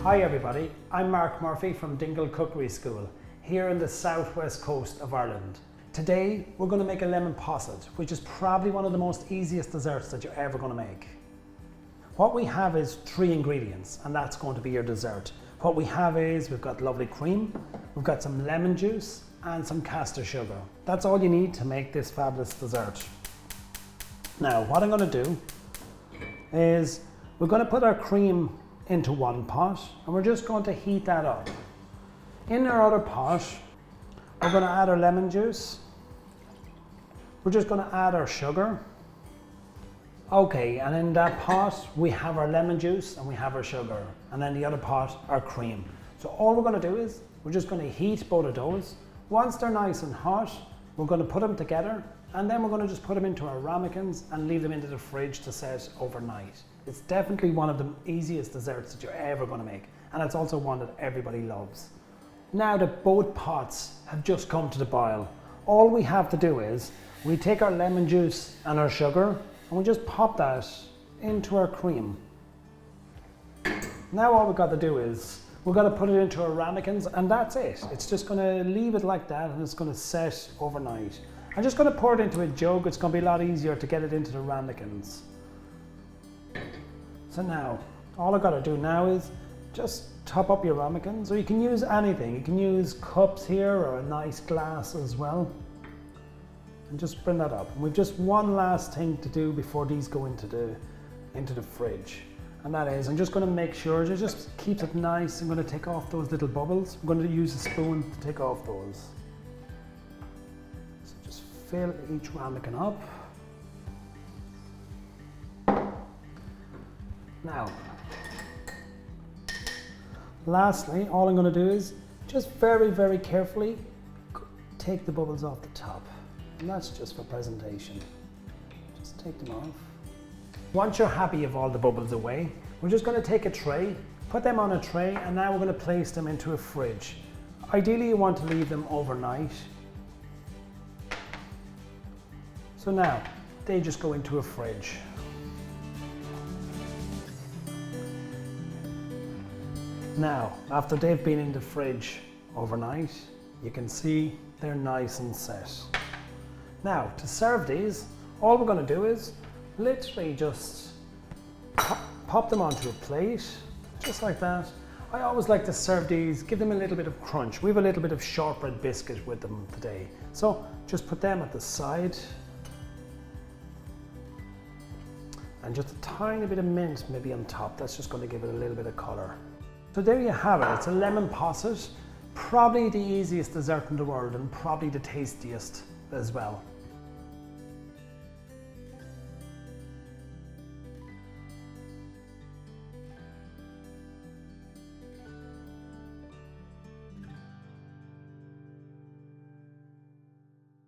Hi everybody, I'm Mark Murphy from Dingle Cookery School here in the southwest coast of Ireland. Today we're going to make a lemon posset, which is probably one of the most easiest desserts that you're ever going to make. What we have is 3 ingredients and that's going to be your dessert. What we have is we've got lovely cream, we've got some lemon juice and some caster sugar. That's all you need to make this fabulous dessert. Now what I'm going to do is we're going to put our cream into one pot and we're just going to heat that up. In our other pot, we're going to add our lemon juice. We're just going to add our sugar. Okay, and in that pot, we have our lemon juice and we have our sugar. And then the other pot, our cream. So all we're going to do is, we're just going to heat both of those. Once they're nice and hot, we're going to put them together and then we're going to just put them into our ramekins and leave them into the fridge to set overnight. It's definitely one of the easiest desserts that you're ever going to make, and it's also one that everybody loves. Now that both pots have just come to the boil, all we have to do is we take our lemon juice and our sugar and we just pop that into our cream. Now all we've got to do is we're going to put it into our ramekins and that's it. It's just going to leave it like that and it's going to set overnight. I'm just going to pour it into a jug. It's going to be a lot easier to get it into the ramekins. So now, all I've got to do now is just top up your ramekins, or you can use anything. You can use cups here or a nice glass as well. And just bring that up. And we've just one last thing to do before these go into the fridge. And that is, I'm just going to make sure it just keeps it nice. I'm going to take off those little bubbles. I'm going to use a spoon to take off those. So just fill each ramekin up. Now, lastly, all I'm going to do is just very, very carefully take the bubbles off the top. And that's just for presentation. Just take them off. Once you're happy of all the bubbles away, we're just going to take a tray, put them on a tray, and now we're going to place them into a fridge. Ideally, you want to leave them overnight. So now, they just go into a fridge. Now, after they've been in the fridge overnight, you can see they're nice and set. Now, to serve these, all we're going to do is literally just pop them onto a plate, just like that. I always like to serve these, give them a little bit of crunch. We have a little bit of shortbread biscuit with them today. So just put them at the side. And just a tiny bit of mint maybe on top. That's just going to give it a little bit of colour. So there you have it, it's a lemon posset, probably the easiest dessert in the world and probably the tastiest as well.